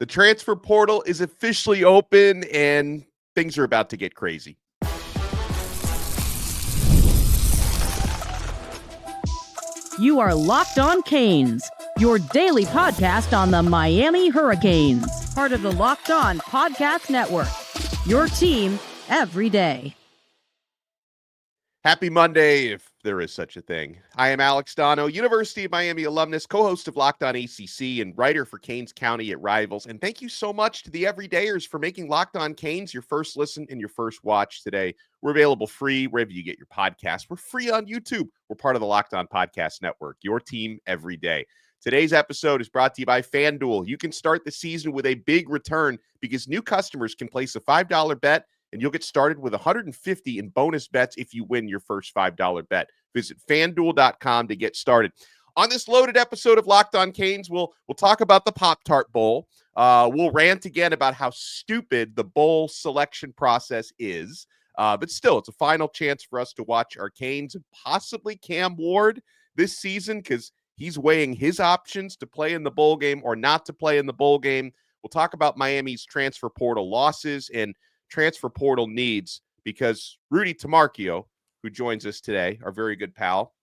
The transfer portal is officially open and things are about to get crazy. You are Locked On Canes, your daily podcast on the Miami Hurricanes, part of the Locked On Podcast Network, your team every day. Happy Monday, if there is such a thing. I am Alex Donno, University of Miami alumnus, co-host of Locked On ACC, and writer for Canes County at Rivals. And thank you so much to the everydayers for making Locked On Canes your first listen and your first watch today. We're available free wherever you get your podcasts. We're free on YouTube. We're part of the Locked On Podcast Network, your team every day. Today's episode is brought to you by FanDuel. You can start the season with a big return because new customers can place a $5 bet and you'll get started with $150 in bonus bets if you win your first $5 bet. Visit FanDuel.com to get started. On this loaded episode of Locked On Canes, we'll talk about the Pop Tart Bowl. We'll rant again about how stupid the bowl selection process is. But still, it's a final chance for us to watch our Canes and possibly Cam Ward this season because he's weighing his options to play in the bowl game or not to play in the bowl game. We'll talk about Miami's transfer portal losses and transfer portal needs because Rudy Tomarchio, who joins us today, our very good pal,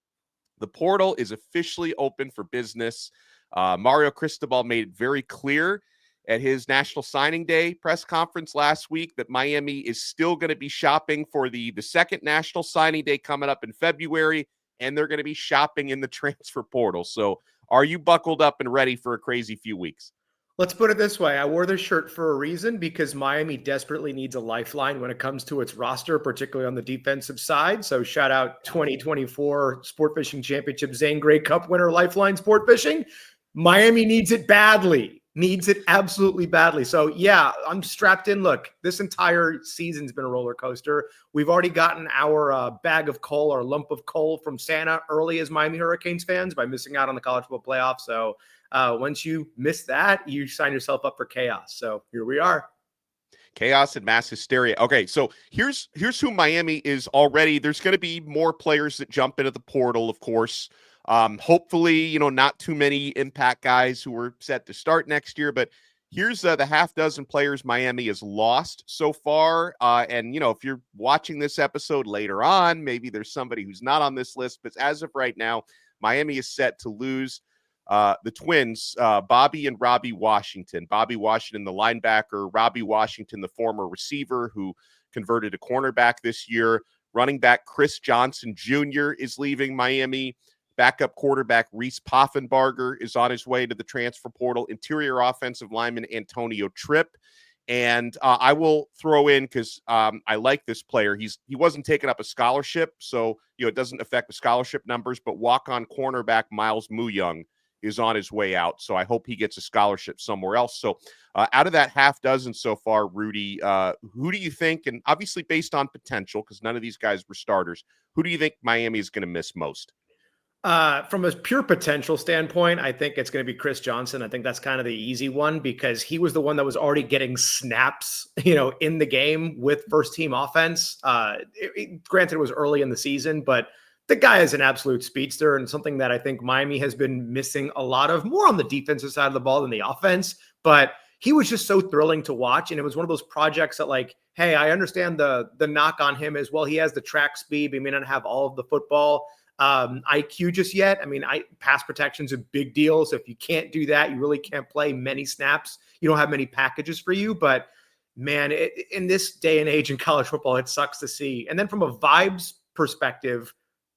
the portal is officially open for business. Mario Cristobal made it very clear at his National Signing Day press conference last week that Miami is still going to be shopping for the second National Signing Day coming up in February, and they're going to be shopping in the transfer portal. So are you buckled up and ready for a crazy few weeks? Let's put it this way. I wore this shirt for a reason because Miami desperately needs a lifeline when it comes to its roster, particularly on the defensive side. So shout out 2024 Sport Fishing Championship Zane Grey Cup winner Lifeline Sport Fishing. Miami needs it badly. Needs it absolutely badly. So yeah, I'm strapped in. Look, this entire season's been a roller coaster. We've already gotten our bag of coal or lump of coal from Santa early as Miami Hurricanes fans by missing out on the college football playoffs. So once you miss that, you sign yourself up for chaos. So here we are. Chaos and mass hysteria. Okay, so here's who Miami is already. There's going to be more players that jump into the portal, of course. Hopefully, not too many impact guys who are set to start next year. But here's the half dozen players Miami has lost so far. And, if you're watching this episode later on, maybe there's somebody who's not on this list. But as of right now, Miami is set to lose the twins, Bobby and Robbie Washington. Bobby Washington, the linebacker, Robbie Washington, the former receiver who converted to cornerback this year. Running back Chris Johnson Jr. is leaving Miami. Backup quarterback Reese Poffenbarger is on his way to the transfer portal. Interior offensive lineman Antonio Tripp. And I will throw in, because I like this player. He wasn't taking up a scholarship, so it doesn't affect the scholarship numbers, but walk-on cornerback Miles Muyung is on his way out. So I hope he gets a scholarship somewhere else. So out of that half dozen so far, Rudy, who do you think, and obviously based on potential, because none of these guys were starters, who do you think Miami is going to miss most? From a pure potential standpoint, I think it's going to be Chris Johnson. I think that's kind of the easy one because he was the one that was already getting snaps, in the game with first team offense. Granted, it was early in the season, but the guy is an absolute speedster and something that I think Miami has been missing a lot of, more on the defensive side of the ball than the offense. But he was just so thrilling to watch. And it was one of those projects that, hey, I understand the knock on him as well. He has the track speed, but he may not have all of the football IQ just yet. Pass protection is a big deal. So if you can't do that, you really can't play many snaps. You don't have many packages for you. But man, in this day and age in college football, it sucks to see. And then from a vibes perspective,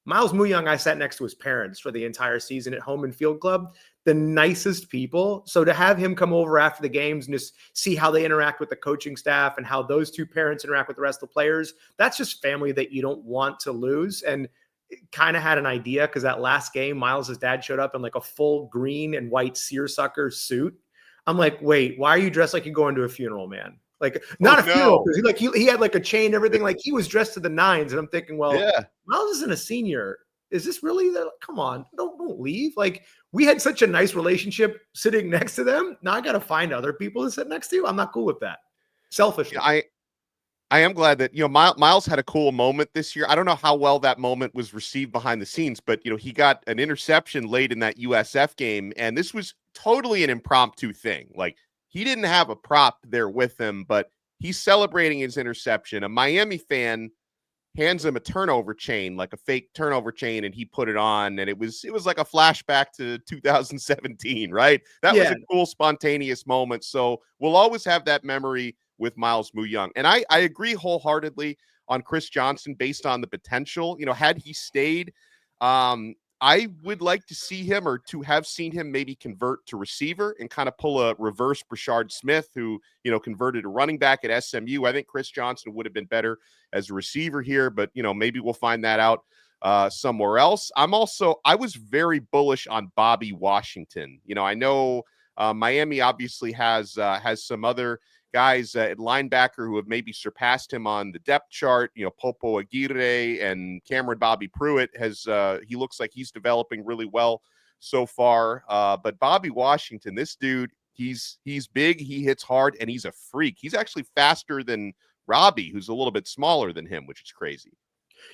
Miles Muyung, I sat next to his parents for the entire season at Home and Field Club, the nicest people. So to have him come over after the games and just see how they interact with the coaching staff and how those two parents interact with the rest of the players, that's just family that you don't want to lose. And kind of had an idea because that last game, Miles' dad showed up in a full green and white seersucker suit. I'm like, wait, why are you dressed like you're going to a funeral, man? Not a funeral. He had a chain and everything. He was dressed to the nines. And I'm thinking, well, yeah. Miles isn't a senior. Is this really come on, don't leave. We had such a nice relationship sitting next to them. Now I got to find other people to sit next to. I'm not cool with that. Selfishly. I am glad that, Miles had a cool moment this year. I don't know how well that moment was received behind the scenes, but, he got an interception late in that USF game. And this was totally an impromptu thing. he didn't have a prop there with him, but he's celebrating his interception. A Miami fan hands him a turnover chain, like a fake turnover chain, and he put it on, and it was like a flashback to 2017, right? That was Yeah. a cool, spontaneous moment. So we'll always have that memory with Miles Young. And I agree wholeheartedly on Chris Johnson based on the potential. You know, had he stayed, I would like to see him, or to have seen him, maybe convert to receiver and kind of pull a reverse Brashard Smith, who, you know, converted to running back at SMU. I think Chris Johnson would have been better as a receiver here, but, you know, maybe we'll find that out somewhere else. I was very bullish on Bobby Washington. You know, I know Miami obviously has some other guys at linebacker who have maybe surpassed him on the depth chart. You know, Popo Aguirre and Cameron Bobby Pruitt he looks like he's developing really well so far. But Bobby Washington, this dude, he's big, he hits hard, and he's a freak. He's actually faster than Robbie, who's a little bit smaller than him, which is crazy.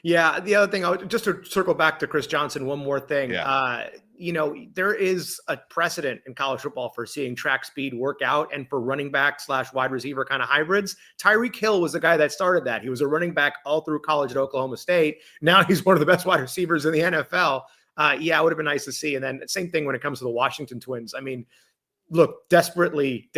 Yeah. The other thing, just to circle back to Chris Johnson, one more thing. Yeah. You know, there is a precedent in college football for seeing track speed work out and for running back / wide receiver kind of hybrids. Tyreek Hill was the guy that started that. He was a running back all through college at Oklahoma State. Now he's one of the best wide receivers in the NFL. Yeah, it would have been nice to see. And then same thing when it comes to the Washington Twins. I mean, look, desperately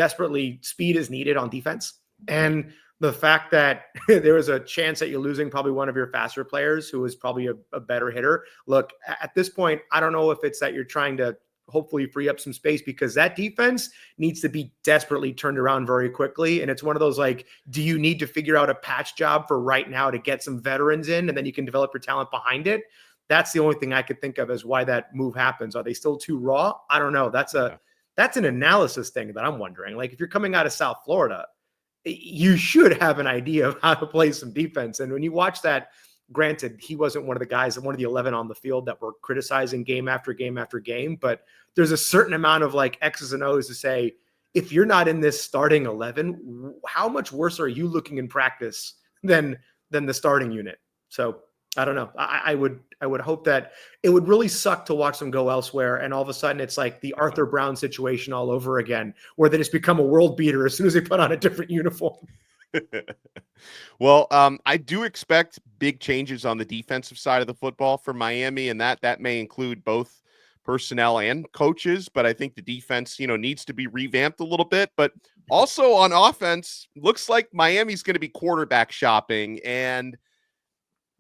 speed is needed on defense. And the fact that there is a chance that you're losing probably one of your faster players who is probably a better hitter. Look, at this point, I don't know if it's that you're trying to hopefully free up some space, because that defense needs to be desperately turned around very quickly. And it's one of those, like, do you need to figure out a patch job for right now to get some veterans in, and then you can develop your talent behind it? That's the only thing I could think of as why that move happens. Are they still too raw? I don't know. That's an analysis thing that I'm wondering. Like, if you're coming out of South Florida, you should have an idea of how to play some defense. And when you watch that, granted, he wasn't one of the guys, one of the 11 on the field that were criticizing game after game after game, but there's a certain amount of like X's and O's to say, if you're not in this starting 11, how much worse are you looking in practice than the starting unit? So I don't know. I would hope that it would really suck to watch them go elsewhere, and all of a sudden it's like the Arthur Brown situation all over again, where they just become a world beater as soon as they put on a different uniform. Well, I do expect big changes on the defensive side of the football for Miami, and that may include both personnel and coaches. But I think the defense, needs to be revamped a little bit. But also on offense, looks like Miami's going to be quarterback shopping, and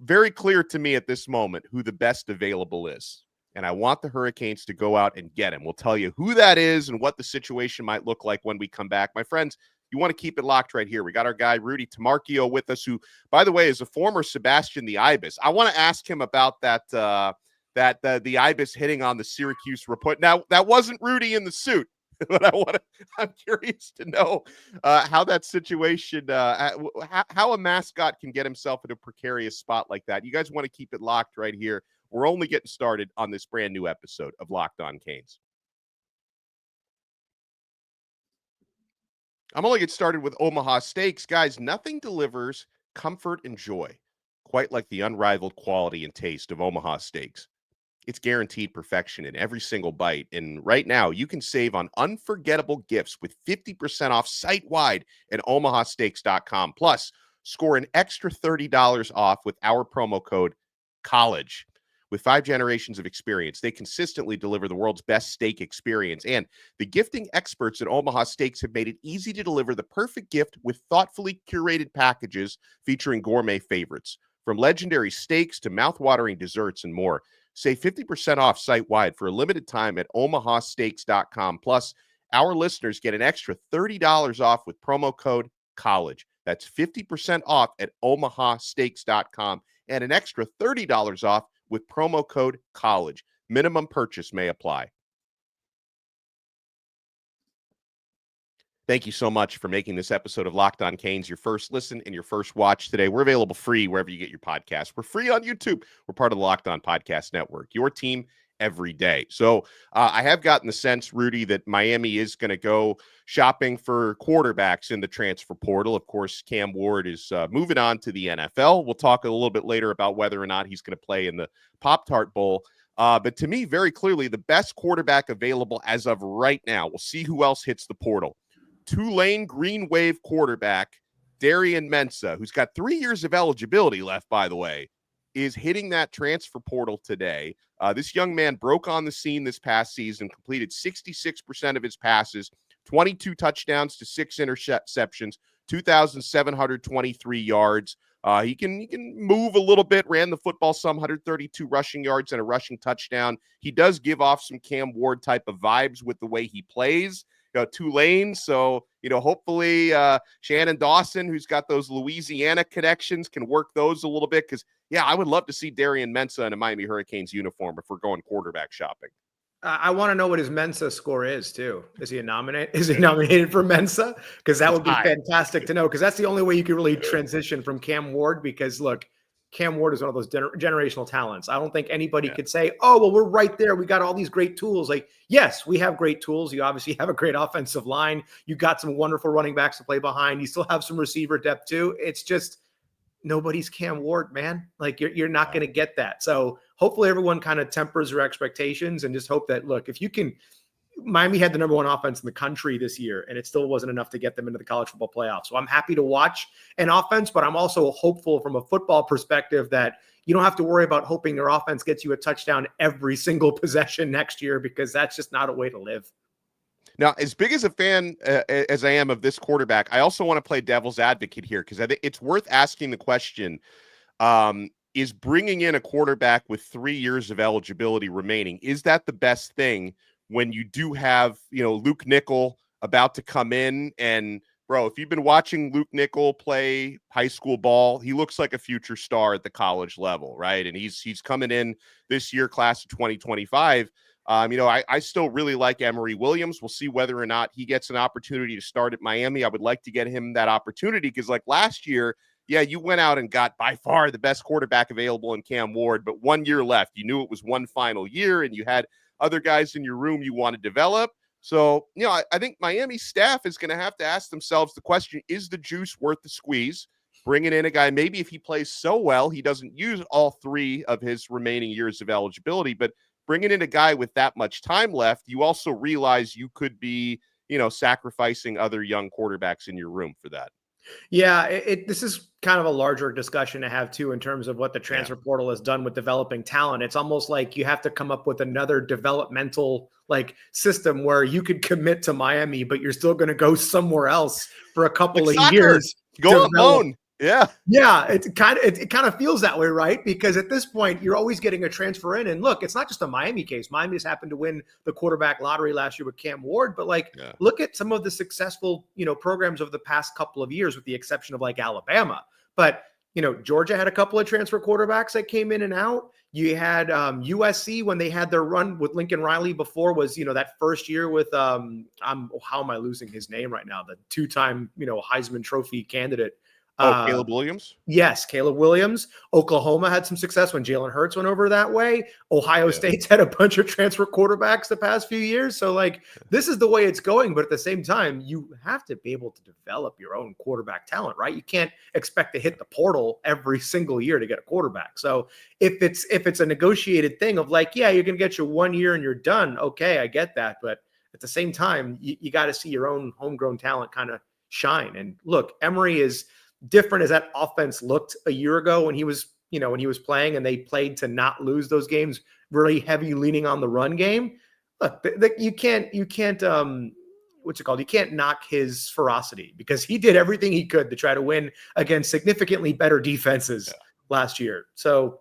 very clear to me at this moment who the best available is. And I want the Hurricanes to go out and get him. We'll tell you who that is and what the situation might look like when we come back. My friends, you want to keep it locked right here. We got our guy, Rudy Tomarchio, with us, who, by the way, is a former Sebastian the Ibis. I want to ask him about that, the Ibis hitting on the Syracuse report. Now, that wasn't Rudy in the suit, but I'm curious to know how that situation, how a mascot can get himself in a precarious spot like that. You guys want to keep it locked right here. We're only getting started on this brand new episode of Locked On Canes. I'm only getting started with Omaha Steaks. Guys, nothing delivers comfort and joy quite like the unrivaled quality and taste of Omaha Steaks. It's guaranteed perfection in every single bite. And right now, you can save on unforgettable gifts with 50% off site-wide at omahasteaks.com. Plus, score an extra $30 off with our promo code COLLEGE. With 5 generations of experience, they consistently deliver the world's best steak experience. And the gifting experts at Omaha Steaks have made it easy to deliver the perfect gift with thoughtfully curated packages featuring gourmet favorites. From legendary steaks to mouth-watering desserts and more. Save 50% off site-wide for a limited time at omahasteaks.com. Plus, our listeners get an extra $30 off with promo code COLLEGE. That's 50% off at omahasteaks.com and an extra $30 off with promo code COLLEGE. Minimum purchase may apply. Thank you so much for making this episode of Locked On Canes your first listen and your first watch today. We're available free wherever you get your podcasts. We're free on YouTube. We're part of the Locked On Podcast Network, your team every day. So I have gotten the sense, Rudy, that Miami is going to go shopping for quarterbacks in the transfer portal. Of course, Cam Ward is moving on to the NFL. We'll talk a little bit later about whether or not he's going to play in the Pop Tart Bowl. But to me, very clearly, the best quarterback available as of right now, we'll see who else hits the portal. Tulane Green Wave quarterback Darian Mensah, who's got 3 years of eligibility left, by the way, is hitting that transfer portal today. This young man broke on the scene this past season, completed 66% of his passes, 22 touchdowns to 6 interceptions, 2,723 yards. He can move a little bit, ran the football some, 132 rushing yards and a rushing touchdown. He does give off some Cam Ward type of vibes with the way he plays. Tulane. So, hopefully Shannon Dawson, who's got those Louisiana connections, can work those a little bit. Because, yeah, I would love to see Darian Mensah in a Miami Hurricanes uniform if we're going quarterback shopping. I want to know what his Mensa score is too. Is he nominated for Mensa? Because that would be fantastic to know. Because that's the only way you can really transition from Cam Ward. Because look, Cam Ward is one of those generational talents. I don't think anybody could say, "Oh, well, we're right there. We got all these great tools." Like, yes, we have great tools. You obviously have a great offensive line. You got some wonderful running backs to play behind. You still have some receiver depth too. It's just nobody's Cam Ward, man. Like you're not going to get that. So hopefully everyone kind of tempers their expectations and just hope that, look, if you can, Miami had the number 1 offense in the country this year, and it still wasn't enough to get them into the college football playoffs. So I'm happy to watch an offense, but I'm also hopeful from a football perspective that you don't have to worry about hoping your offense gets you a touchdown every single possession next year, because that's just not a way to live. Now, as big as a fan as I am of this quarterback, I also want to play devil's advocate here, because I think it's worth asking the question, is bringing in a quarterback with 3 years of eligibility remaining, is that the best thing when you do have, Luke Nickel about to come in? And, bro, if you've been watching Luke Nickel play high school ball, he looks like a future star at the college level, right? And he's coming in this year, class of 2025. I still really like Emory Williams. We'll see whether or not he gets an opportunity to start at Miami. I would like to get him that opportunity because, like last year, yeah, you went out and got by far the best quarterback available in Cam Ward, but 1 year left. You knew it was one final year, and you had other guys in your room you want to develop. So, I think Miami staff is going to have to ask themselves the question, is the juice worth the squeeze? Bringing in a guy, maybe if he plays so well, he doesn't use all 3 of his remaining years of eligibility, but bringing in a guy with that much time left, you also realize you could be, sacrificing other young quarterbacks in your room for that. Yeah, this is kind of a larger discussion to have too, in terms of what the transfer portal has done with developing talent. It's almost like you have to come up with another developmental system where you could commit to Miami, but you're still going to go somewhere else for a couple of years. Go alone. Yeah. Yeah. It kind of feels that way, right? Because at this point, you're always getting a transfer in. And look, it's not just a Miami case. Miami has happened to win the quarterback lottery last year with Cam Ward, but look at some of the successful, programs over the past couple of years, with the exception of Alabama. But, Georgia had a couple of transfer quarterbacks that came in and out. You had USC when they had their run with Lincoln Riley before, was, that first year with, how am I losing his name right now? The 2-time, Heisman Trophy candidate. Caleb Williams? Yes, Caleb Williams. Oklahoma had some success when Jalen Hurts went over that way. Ohio State's had a bunch of transfer quarterbacks the past few years. So, this is the way it's going. But at the same time, you have to be able to develop your own quarterback talent, right? You can't expect to hit the portal every single year to get a quarterback. So if it's a negotiated thing of you're going to get your 1 year and you're done, okay, I get that. But at the same time, you got to see your own homegrown talent kind of shine. And look, Emory is different as that offense looked a year ago when he was playing, and they played to not lose those games, really heavy leaning on the run game. Look, you can't you can't knock his ferocity, because he did everything he could to try to win against significantly better defenses last year. So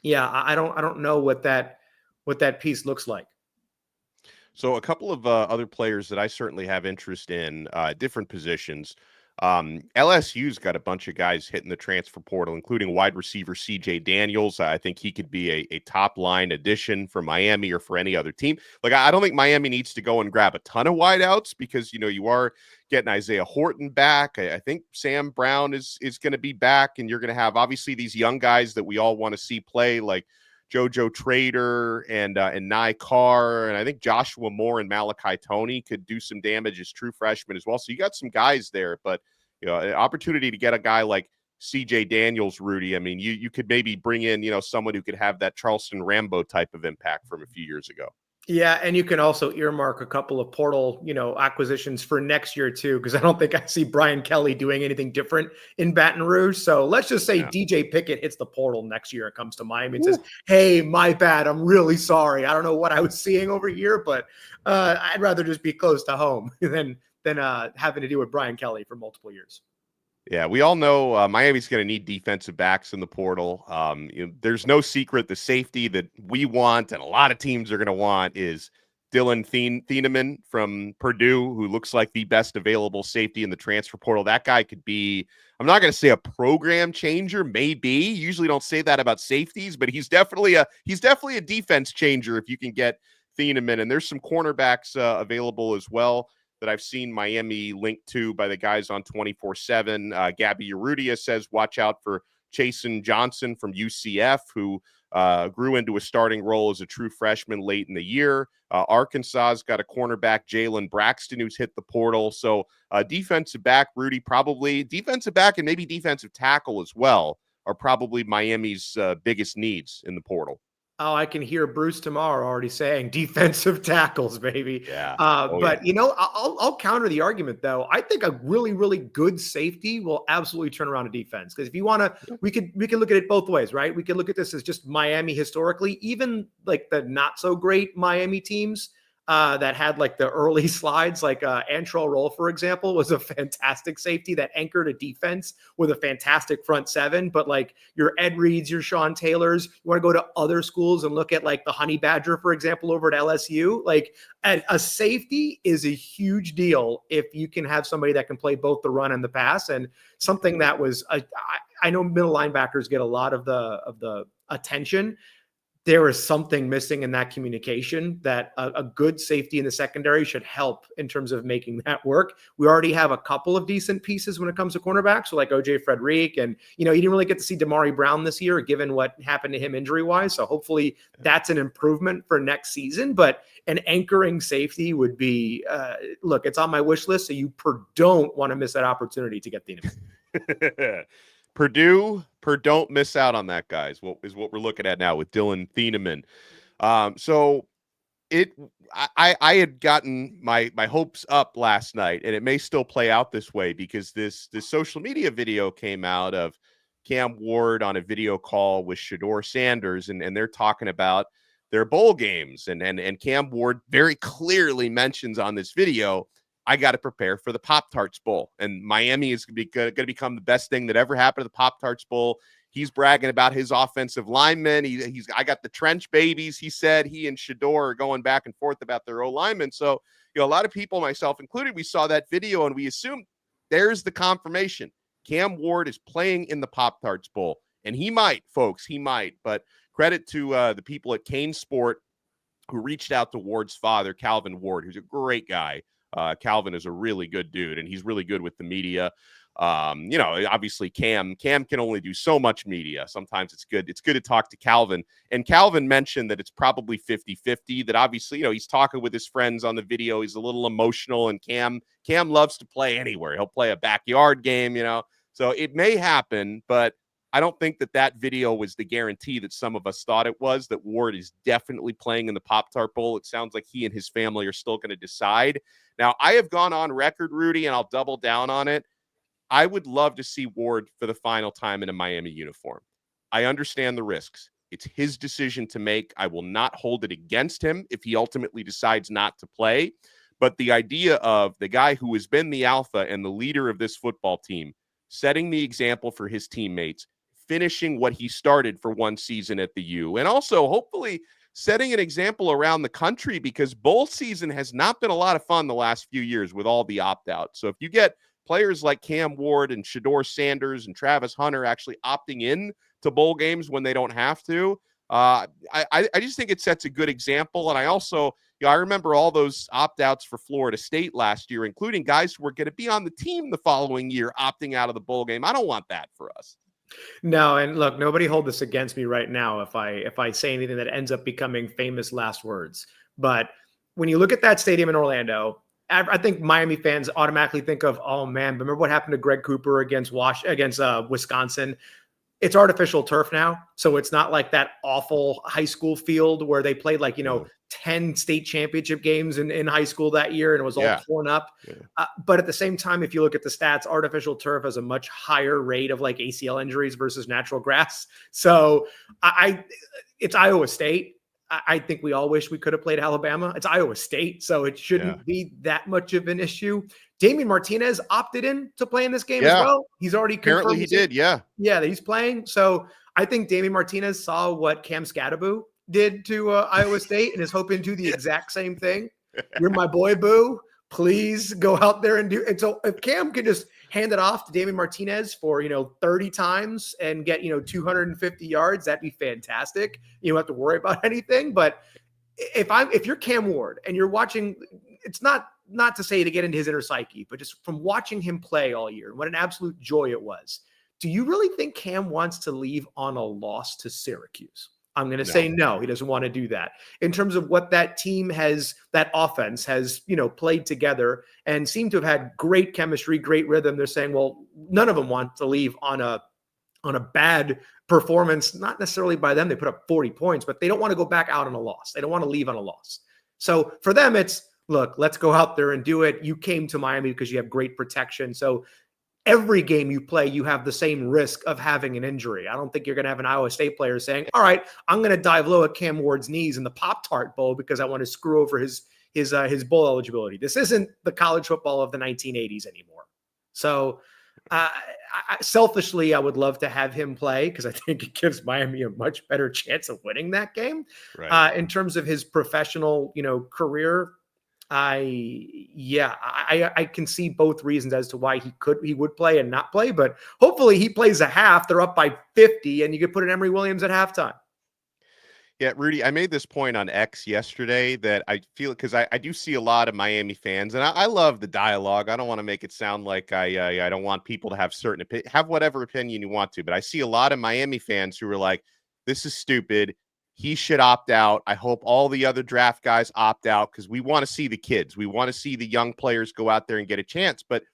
I don't know what that piece looks like. So a couple of other players that I certainly have interest in, different positions. LSU's got a bunch of guys hitting the transfer portal, including wide receiver CJ Daniels. I think he could be a top line addition for Miami or for any other team. I don't think Miami needs to go and grab a ton of wideouts, because, you are getting Isaiah Horton back. I think Sam Brown is going to be back, and you're going to have obviously these young guys that we all want to see play, like JoJo Trader and Nye Carr. And I think Joshua Moore and Malachi Toney could do some damage as true freshmen as well. So you got some guys there, but an opportunity to get a guy like CJ Daniels, Rudy. I mean, you could maybe bring in, someone who could have that Charleston Rambo type of impact from a few years ago. Yeah, and you can also earmark a couple of portal, acquisitions for next year too, because I don't think I see Brian Kelly doing anything different in Baton Rouge. So let's just say Yeah. DJ Pickett hits the portal next year and comes to Miami and Woo. says, "Hey, my bad. I'm really sorry. I don't know what I was seeing over here, but I'd rather just be close to home than having to deal with Brian Kelly for multiple years." Yeah, we all know Miami's going to need defensive backs in the portal. There's no secret the safety that we want and a lot of teams are going to want is Dylan Thieneman from Purdue, who looks like the best available safety in the transfer portal. That guy could be, I'm not going to say a program changer, maybe. Usually don't say that about safeties, but he's definitely a defense changer if you can get Thieneman. And there's some cornerbacks available as well that I've seen Miami linked to by the guys on 24/7. Gabby Urrutia says, watch out for Chasen Johnson from UCF, who grew into a starting role as a true freshman late in the year. Arkansas's got a cornerback, Jalen Braxton, who's hit the portal. So defensive back, Rudy, probably defensive back and maybe defensive tackle as well are probably Miami's biggest needs in the portal. Oh, I can hear Bruce tomorrow already saying defensive tackles, baby. Yeah. But I'll counter the argument though. I think a really, really good safety will absolutely turn around a defense. Because if you want to, we could look at it both ways, right? We could look at this as just Miami historically, even like the not so great Miami teams that had like the early slides, like Antrell Roll, for example, was a fantastic safety that anchored a defense with a fantastic front seven. But like your Ed Reeds, your Sean Taylors, you want to go to other schools and look at like the Honey Badger, for example, over at LSU. Like a safety is a huge deal if you can have somebody that can play both the run and the pass. And something that was, I know middle linebackers get a lot of the attention. There is something missing in that communication that a good safety in the secondary should help in terms of making that work. We already have a couple of decent pieces when it comes to cornerbacks, so like OJ Frederick, and you didn't really get to see Damari Brown this year, given what happened to him injury-wise. So hopefully that's an improvement for next season. But an anchoring safety would be, look, it's on my wish list, so you don't want to miss that opportunity to get the Purdue, don't miss out on that, guys. What we're looking at now with Dylan Thieneman. So I had gotten my hopes up last night, and it may still play out this way because this social media video came out of Cam Ward on a video call with Shedeur Sanders, and they're talking about their bowl games, and Cam Ward very clearly mentions on this video, I got to prepare for the Pop Tarts Bowl. And Miami is going to become the best thing that ever happened to the Pop Tarts Bowl. He's bragging about his offensive linemen. I got the trench babies. He said he and Shedeur are going back and forth about their O-linemen. So, a lot of people, myself included, we saw that video and we assumed there's the confirmation. Cam Ward is playing in the Pop Tarts Bowl. And he might, folks, But credit to the people at Kane Sport who reached out to Ward's father, Calvin Ward, who's a great guy. Calvin is a really good dude, and he's really good with the media. Obviously Cam can only do so much media. Sometimes it's good to talk to Calvin. And Calvin mentioned that it's probably 50-50, that obviously, he's talking with his friends on the video. He's a little emotional, and Cam loves to play anywhere. He'll play a backyard game, so it may happen, but I don't think that video was the guarantee that some of us thought it was, that Ward is definitely playing in the Pop-Tart Bowl. It sounds like he and his family are still going to decide. Now, I have gone on record, Rudy, and I'll double down on it. I would love to see Ward for the final time in a Miami uniform. I understand the risks. It's his decision to make. I will not hold it against him if he ultimately decides not to play. But the idea of the guy who has been the alpha and the leader of this football team, setting the example for his teammates, finishing what he started for one season at the U, and also hopefully setting an example around the country, because bowl season has not been a lot of fun the last few years with all the opt-outs. So if you get players like Cam Ward and Shedeur Sanders and Travis Hunter actually opting in to bowl games when they don't have to, I just think it sets a good example. And I also, I remember all those opt-outs for Florida State last year, including guys who were going to be on the team the following year opting out of the bowl game. I don't want that for us. No, and look, nobody hold this against me right now if I say anything that ends up becoming famous last words. But when you look at that stadium in Orlando, I think Miami fans automatically think of, oh man, remember what happened to Greg Cooper against Wisconsin? It's artificial turf now, so it's not like that awful high school field where they played like 10 state championship games in high school that year, and it was all torn up. Yeah. But at the same time, if you look at the stats, artificial turf has a much higher rate of like ACL injuries versus natural grass. So it's Iowa State. I think we all wish we could have played Alabama. It's Iowa State, so it shouldn't be that much of an issue. Damian Martinez opted in to play in this game as well. He's already confirmed. Apparently he did, yeah, that he's playing. So I think Damian Martinez saw what Cam Scadaboo did to Iowa State and is hoping to do the exact same thing. You're my boy, Boo. Please go out there and do. And so if Cam could just hand it off to Damian Martinez for 30 times and get 250 yards, that'd be fantastic. You don't have to worry about anything. But if you're Cam Ward and you're watching, it's not to say to get into his inner psyche, but just from watching him play all year, what an absolute joy it was. Do you really think Cam wants to leave on a loss to Syracuse? I'm going to say no, he doesn't want to do that. In terms of what that team has, that offense has, played together and seem to have had great chemistry, great rhythm. They're saying, well, none of them want to leave on a bad performance, not necessarily by them. They put up 40 points, but they don't want to go back out on a loss. They don't want to leave on a loss. So for them, it's, look, let's go out there and do it. You came to Miami because you have great protection. So every game you play, you have the same risk of having an injury. I don't think you're going to have an Iowa State player saying, all right, I'm going to dive low at Cam Ward's knees in the Pop Tart Bowl because I want to screw over his bowl eligibility. This isn't the college football of the 1980s anymore. So selfishly, I would love to have him play because I think it gives Miami a much better chance of winning that game. Right. In terms of his professional, career, I can see both reasons as to why he would play and not play, but hopefully he plays a half. They're up by 50 and you could put an Emory Williams at halftime. Yeah, Rudy, I made this point on X yesterday that I feel, because I do see a lot of Miami fans, and I love the dialogue. I don't want to make it sound like I don't want people to have have whatever opinion you want to, but I see a lot of Miami fans who are like, this is stupid. He should opt out. I hope all the other draft guys opt out because we want to see the kids. We want to see the young players go out there and get a chance. But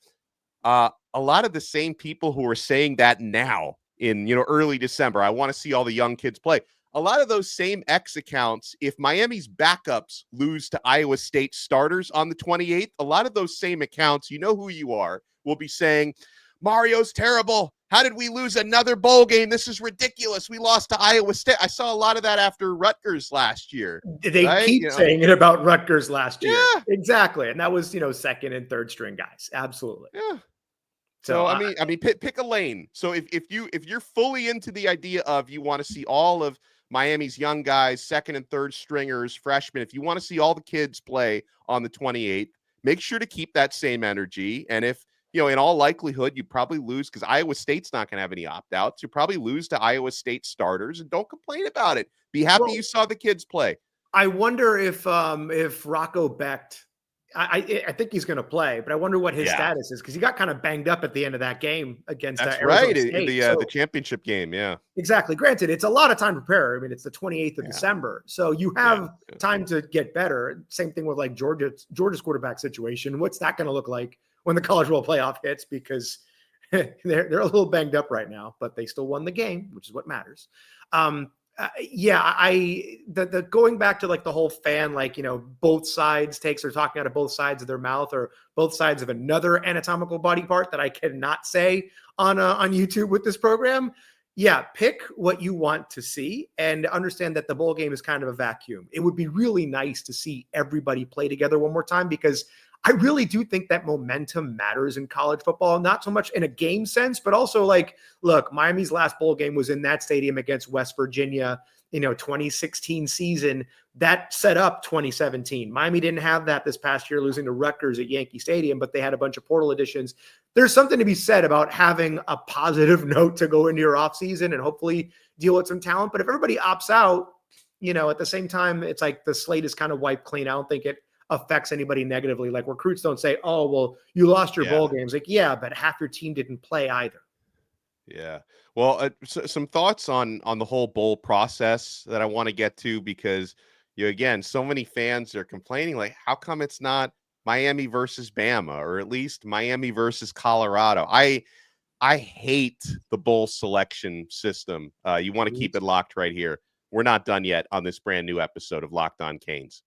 a lot of the same people who are saying that now in early December, I want to see all the young kids play. A lot of those same X accounts, if Miami's backups lose to Iowa State starters on the 28th, a lot of those same accounts, you know who you are, will be saying, Mario's terrible. How did we lose another bowl game? This is ridiculous. We lost to Iowa State. I saw a lot of that after Rutgers last year. They keep saying it about Rutgers last year. Yeah. Exactly. And that was, second and third string guys. Absolutely. Yeah. So I mean, pick a lane. So if you're fully into the idea of you want to see all of Miami's young guys, second and third stringers, freshmen, if you want to see all the kids play on the 28th, make sure to keep that same energy. And if, in all likelihood, you probably lose because Iowa State's not going to have any opt-outs. You probably lose to Iowa State starters, and don't complain about it. Be happy you saw the kids play. I wonder if Rocco Becht, I think he's going to play, but I wonder what his status is because he got kind of banged up at the end of that game against Arizona State. The championship game, yeah. Exactly. Granted, it's a lot of time to prepare. I mean, it's the 28th of December, so you have time to get better. Same thing with like Georgia's quarterback situation. What's that going to look like when the College World Playoff hits? Because they're a little banged up right now, but they still won the game, which is what matters. The going back to like the whole fan, both sides takes, or talking out of both sides of their mouth or both sides of another anatomical body part that I cannot say on YouTube with this program. Yeah, pick what you want to see and understand that the bowl game is kind of a vacuum. It would be really nice to see everybody play together one more time because I really do think that momentum matters in college football, not so much in a game sense, but also look, Miami's last bowl game was in that stadium against West Virginia, 2016 season. That set up 2017. Miami didn't have that this past year, losing to Rutgers at Yankee Stadium, but they had a bunch of portal additions. There's something to be said about having a positive note to go into your offseason and hopefully deal with some talent. But if everybody opts out, at the same time, it's like the slate is kind of wiped clean. I don't think it affects anybody negatively. Like recruits don't say, oh, well, you lost your bowl games. Like, yeah, but half your team didn't play either. Yeah. Well, some thoughts on the whole bowl process that I want to get to, because again, so many fans are complaining, like, how come it's not Miami versus Bama, or at least Miami versus Colorado? I hate the bowl selection system. You want to keep it locked right here. We're not done yet on this brand new episode of Locked On Canes.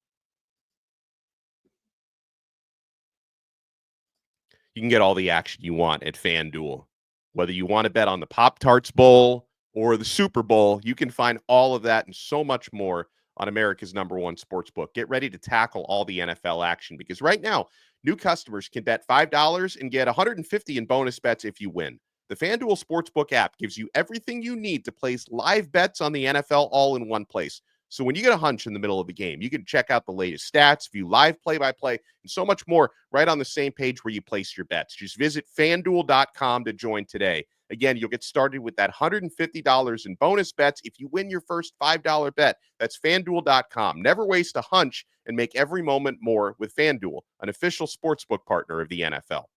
you can get all the action you want at FanDuel. Whether you want to bet on the Pop Tarts Bowl or the Super Bowl, you can find all of that and so much more on America's #1 sportsbook. Get ready to tackle all the NFL action because right now, new customers can bet $5 and get $150 in bonus bets if you win. The FanDuel Sportsbook app gives you everything you need to place live bets on the NFL all in one place. So when you get a hunch in the middle of the game, you can check out the latest stats, view live play-by-play, and so much more right on the same page where you place your bets. Just visit FanDuel.com to join today. Again, you'll get started with that $150 in bonus bets if you win your first $5 bet. That's FanDuel.com. Never waste a hunch and make every moment more with FanDuel, an official sportsbook partner of the NFL.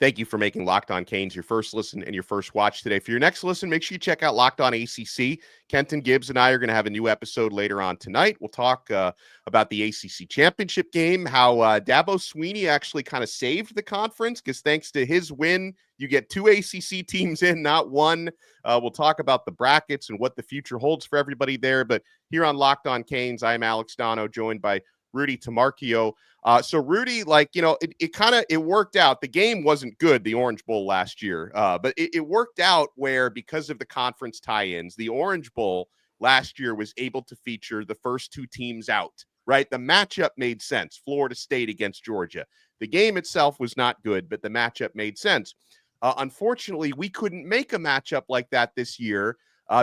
Thank you for making Locked On Canes your first listen and your first watch today. For your next listen, make sure you check out Locked On ACC. Kenton Gibbs and I are going to have a new episode later on tonight. We'll talk about the ACC championship game, how Dabo Swinney actually kind of saved the conference because thanks to his win, you get 2 ACC teams in, not one. We'll talk about the brackets and what the future holds for everybody there. But here on Locked On Canes, I am Alex Donno, joined by Rudy Tomarchio. So Rudy, it worked out. The game wasn't good, the Orange Bowl last year, but it worked out where because of the conference tie-ins, the Orange Bowl last year was able to feature the first 2 teams out, right? The matchup made sense, Florida State against Georgia. The game itself was not good, but the matchup made sense. Unfortunately, we couldn't make a matchup like that this year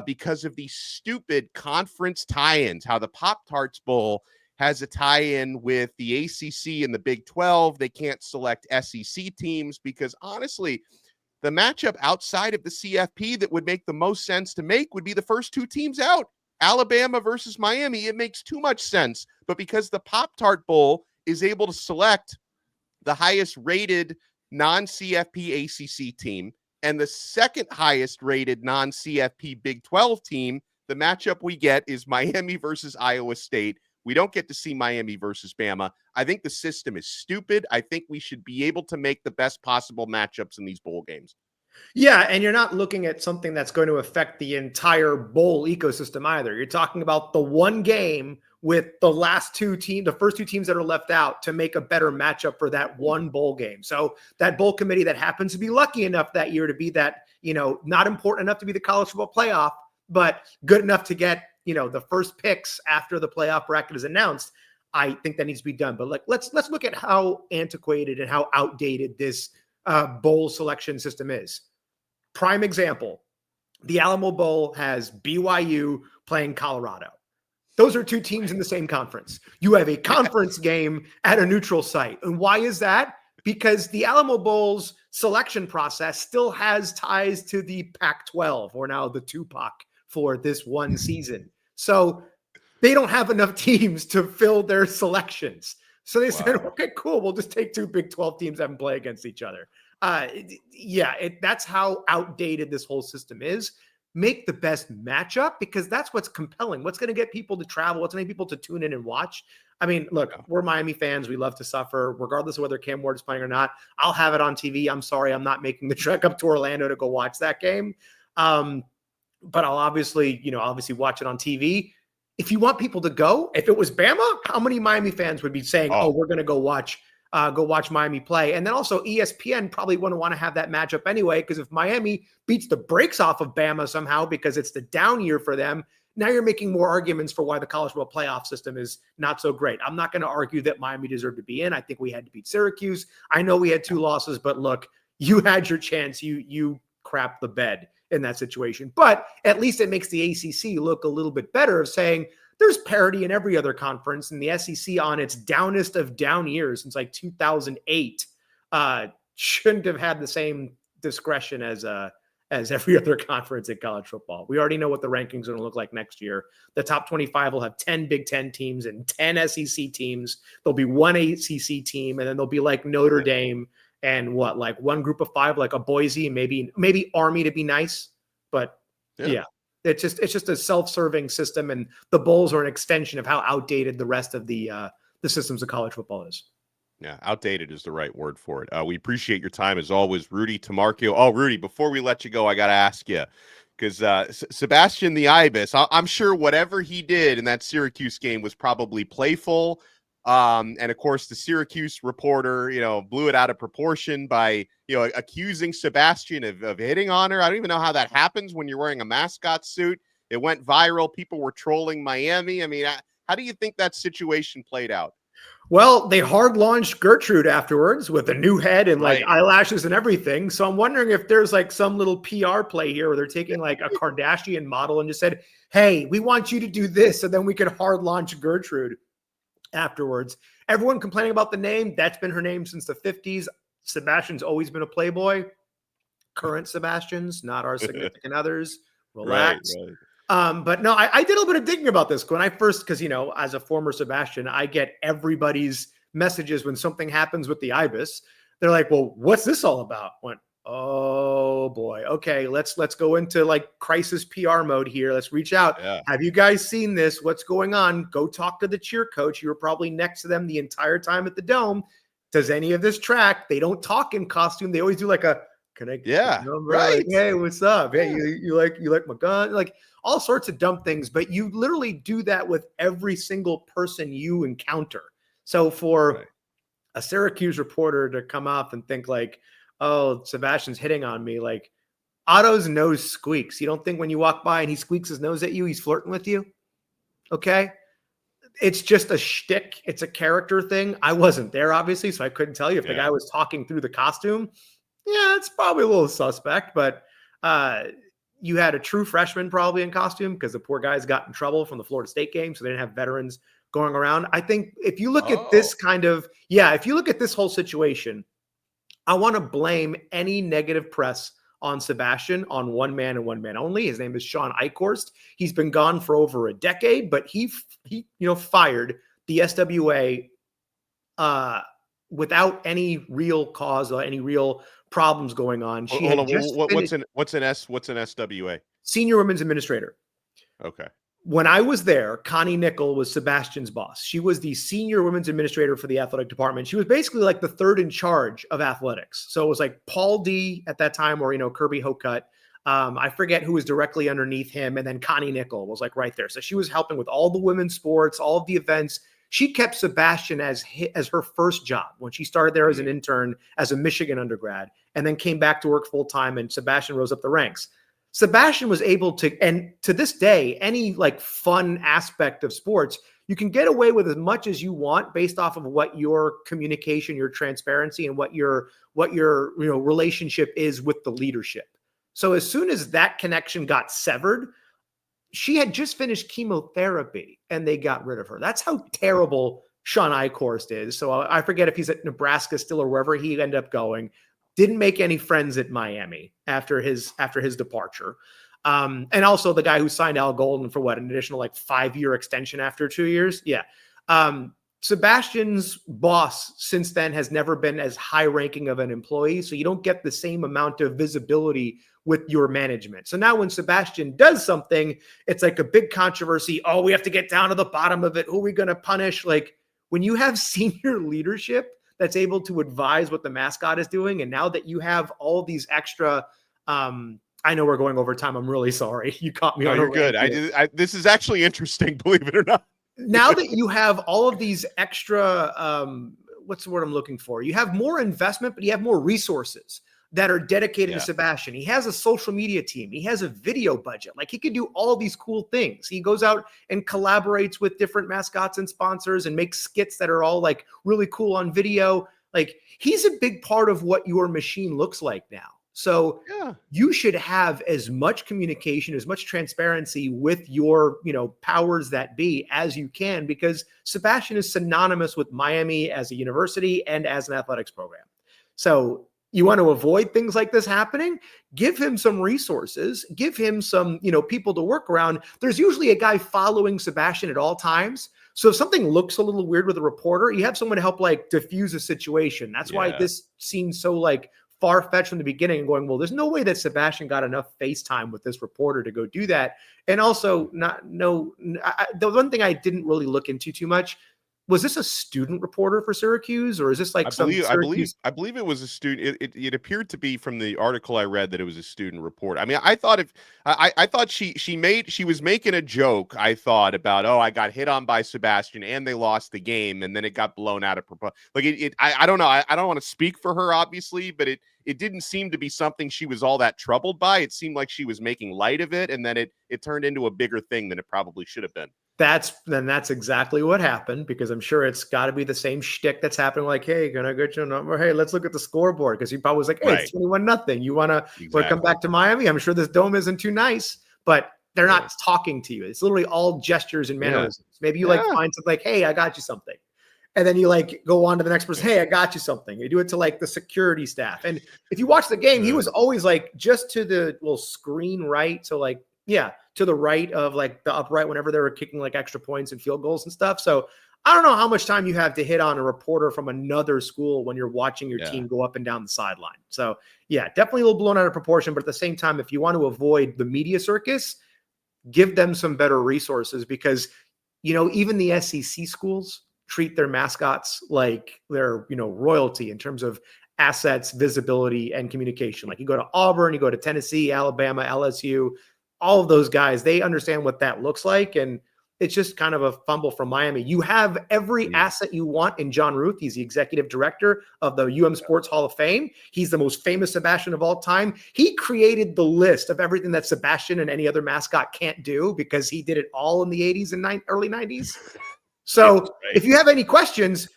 because of these stupid conference tie-ins, how the Pop Tarts Bowl has a tie-in with the ACC and the Big 12. They can't select SEC teams because, honestly, the matchup outside of the CFP that would make the most sense to make would be the first 2 teams out, Alabama versus Miami. It makes too much sense. But because the Pop-Tart Bowl is able to select the highest-rated non-CFP ACC team and the second highest-rated non-CFP Big 12 team, the matchup we get is Miami versus Iowa State. We don't get to see Miami versus Bama. I think the system is stupid. I think we should be able to make the best possible matchups in these bowl games. Yeah, and you're not looking at something that's going to affect the entire bowl ecosystem either. You're talking about the one game with the first 2 teams that are left out to make a better matchup for that one bowl game. So that bowl committee that happens to be lucky enough that year to be that, not important enough to be the college football playoff, but good enough to get the first picks after the playoff bracket is announced, I think that needs to be done. But let's look at how antiquated and how outdated this bowl selection system is. Prime example, the Alamo Bowl has BYU playing Colorado. Those are 2 teams in the same conference. You have a conference game at a neutral site. And why is that? Because the Alamo Bowl's selection process still has ties to the Pac-12, or now the Tupac, for this one season. So they don't have enough teams to fill their selections. So they said, okay, cool. We'll just take 2 Big 12 teams and play against each other. That's how outdated this whole system is. Make the best matchup because that's what's compelling. What's going to get people to travel? What's going to get people to tune in and watch? I mean, look, we're Miami fans. We love to suffer regardless of whether Cam Ward is playing or not. I'll have it on TV. I'm sorry. I'm not making the trek up to Orlando to go watch that game. But I'll obviously watch it on TV. If you want people to go, if it was Bama, how many Miami fans would be saying, we're going to go watch Miami play? And then also ESPN probably wouldn't want to have that matchup anyway, because if Miami beats the brakes off of Bama somehow because it's the down year for them, now you're making more arguments for why the college football playoff system is not so great. I'm not going to argue that Miami deserved to be in. I think we had to beat Syracuse. I know we had 2 losses, but look, you had your chance. You crapped the bed in that situation. But at least it makes the ACC look a little bit better of saying there's parity in every other conference, and the SEC on its downest of down years since 2008 shouldn't have had the same discretion as every other conference in college football. We already know what the rankings are going to look like next year. The top 25 will have 10 Big 10 teams and 10 SEC teams. There'll be 1 ACC team, and then there'll be Notre Dame and one group of 5, like a Boise, maybe Army to be nice. But yeah, it's just a self-serving system, and the bowls are an extension of how outdated the rest of the systems of college football is. Yeah, outdated is the right word for it. We appreciate your time as always, Rudy Tomarchio. Oh, Rudy, before we let you go, I got to ask you, because Sebastian the Ibis, I'm sure whatever he did in that Syracuse game was probably playful, And of course, the Syracuse reporter, blew it out of proportion by, accusing Sebastian of hitting on her. I don't even know how that happens when you're wearing a mascot suit. It went viral. People were trolling Miami. I mean, how do you think that situation played out? Well, they hard launched Gertrude afterwards with a new head and like eyelashes and everything. So I'm wondering if there's like some little PR play here where they're taking like a Kardashian model and just said, hey, we want you to do this. So then we could hard launch Gertrude afterwards. Everyone complaining about the name. That's been her name since the 50s. Sebastian's always been a playboy. Current Sebastians, not our significant others. Relax. Right. But no, I did a little bit of digging about this when I first, because, as a former Sebastian, I get everybody's messages when something happens with the Ibis. They're like, well, what's this all about? Went, oh boy. Okay, let's go into like crisis PR mode here. Let's reach out. Yeah. Have you guys seen this? What's going on? Go talk to the cheer coach. You were probably next to them the entire time at the Dome. Does any of this track? They don't talk in costume. They always do like a connect. Yeah. Right. Like, hey, what's up? Hey, you like my gun? Like all sorts of dumb things, but you literally do that with every single person you encounter. So for a Syracuse reporter to come up and think like, oh, Sebastian's hitting on me, like Otto's nose squeaks. You don't think when you walk by and he squeaks his nose at you, he's flirting with you? Okay. It's just a shtick. It's a character thing. I wasn't there, obviously, so I couldn't tell you if the guy was talking through the costume. Yeah, it's probably a little suspect, but you had a true freshman probably in costume because the poor guys got in trouble from the Florida State game, so they didn't have veterans going around. I think if you look at this if you look at this whole situation, I want to blame any negative press on Sebastian on one man and one man only. His name is Sean Eichhorst. He's been gone for over a decade, but he fired the SWA without any real cause or any real problems going on. What's an SWA? Senior Women's Administrator. Okay. When I was there, Connie Nickel was Sebastian's boss. She was the senior women's administrator for the athletic department. She was basically like the third in charge of athletics. So it was like Paul D at that time, or, Kirby Hocutt. I forget who was directly underneath him. And then Connie Nickel was like right there. So she was helping with all the women's sports, all of the events. She kept Sebastian as her first job when she started there as an intern, as a Michigan undergrad, and then came back to work full time. And Sebastian rose up the ranks. Sebastian was able to, and to this day, any like fun aspect of sports, you can get away with as much as you want based off of what your communication, your transparency, and what your relationship is with the leadership. So as soon as that connection got severed, she had just finished chemotherapy and they got rid of her. That's how terrible Sean Eichhorst is. So I forget if he's at Nebraska still or wherever he ended up going. Didn't make any friends at Miami after his departure. And also the guy who signed Al Golden for an additional 5-year extension after 2 years. Yeah. Sebastian's boss since then has never been as high ranking of an employee. So you don't get the same amount of visibility with your management. So now when Sebastian does something, it's like a big controversy. Oh, we have to get down to the bottom of it. Who are we going to punish? Like when you have senior leadership that's able to advise what the mascot is doing. And now that you have all these extra, I know we're going over time. I'm really sorry. You caught me. No, you're good. This is actually interesting, believe it or not. Now that you have all of these extra, what's the word I'm looking for? You have more investment, but you have more resources that are dedicated to Sebastian. He has a social media team. He has a video budget. Like he can do all these cool things. He goes out and collaborates with different mascots and sponsors and makes skits that are all like really cool on video. Like he's a big part of what your machine looks like now. So you should have as much communication, as much transparency with your, powers that be as you can, because Sebastian is synonymous with Miami as a university and as an athletics program. So you want to avoid things like this happening, give him some resources, give him some, people to work around. There's usually a guy following Sebastian at all times. So if something looks a little weird with a reporter, you have someone to help diffuse a situation. That's why this seems so far-fetched from the beginning and going, well, there's no way that Sebastian got enough FaceTime with this reporter to go do that. And also the one thing I didn't really look into too much, was this a student reporter for Syracuse, or is this like Syracuse? I believe it was a student. It appeared to be from the article I read that it was a student report. I mean, I thought I thought she was making a joke. I thought about, oh, I got hit on by Sebastian and they lost the game, and then it got blown out of proportion. Like I don't know. I don't want to speak for her, obviously, but it didn't seem to be something she was all that troubled by. It seemed like she was making light of it, and then it turned into a bigger thing than it probably should have been. That's exactly what happened, because I'm sure it's got to be the same shtick that's happening. Like, hey, can I get your number? Hey, let's look at the scoreboard, because he probably was like, hey, It's 21-0. You want to come back to Miami? I'm sure this dome isn't too nice, but they're not talking to you. It's literally all gestures and mannerisms. Maybe you like find something like, hey, I got you something. And then you like go on to the next person. Hey, I got you something. You do it to like the security staff. And if you watch the game, he was always like just to the little screen right. So like, to the right of like the upright whenever they were kicking like extra points and field goals and stuff. So I don't know how much time you have to hit on a reporter from another school when you're watching your team go up and down the sideline. So definitely a little blown out of proportion. But at the same time, if you want to avoid the media circus, give them some better resources, because, even the SEC schools treat their mascots like they're, royalty in terms of assets, visibility, and communication. Like you go to Auburn, you go to Tennessee, Alabama, LSU, all of those guys, they understand what that looks like. And it's just kind of a fumble from Miami. You have every asset you want in John Ruth. He's the executive director of the Sports Hall of Fame. He's the most famous Sebastian of all time. He created the list of everything that Sebastian and any other mascot can't do, because he did it all in the 80s and early 90s. So if you have any questions,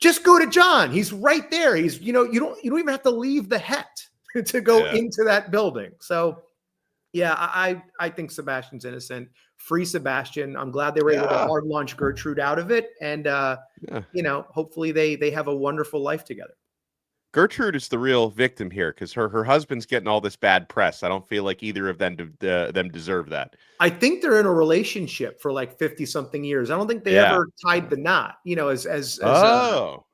just go to John. He's right there. He's, you don't even have to leave the het to go into that building. So I think Sebastian's innocent. Free Sebastian. I'm glad they were able to hard launch Gertrude out of it. And, hopefully they have a wonderful life together. Gertrude is the real victim here, because her husband's getting all this bad press. I don't feel like either of them deserve that. I think they're in a relationship for like 50 something years. I don't think they ever tied the knot, well,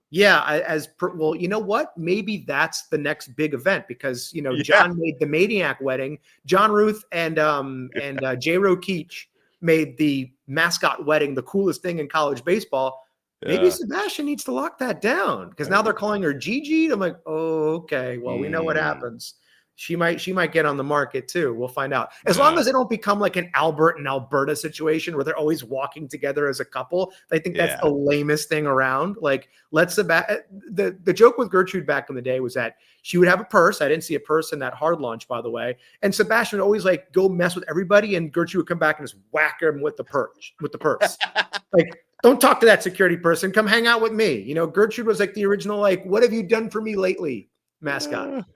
you know what? Maybe that's the next big event, because, John made the Maniac wedding. John Ruth and J-Ro Keach made the mascot wedding the coolest thing in college baseball. Maybe Sebastian needs to lock that down, because now they're calling her Gigi. I'm like, oh, okay. Well, we know what happens. She might get on the market too. We'll find out. As long as they don't become like an Albert and Alberta situation where they're always walking together as a couple. I think that's the lamest thing around. Like, the joke with Gertrude back in the day was that she would have a purse. I didn't see a purse in that hard launch, by the way. And Sebastian would always like go mess with everybody, and Gertrude would come back and just whack him with the purse. Like, don't talk to that security person. Come hang out with me. Gertrude was like the original, like, what have you done for me lately mascot.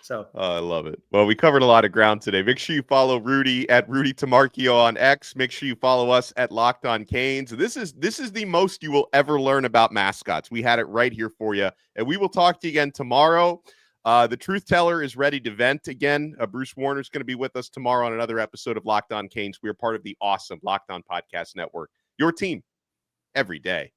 So I love it. Well, we covered a lot of ground today. Make sure you follow Rudy at Rudy Tomarchio on X. Make sure you follow us at Locked On Canes. This is the most you will ever learn about mascots. We had it right here for you, and we will talk to you again tomorrow. The truth teller is ready to vent again. Bruce Warner is going to be with us tomorrow on another episode of Locked On Canes. We are part of the awesome Locked On Podcast Network. Your team every day.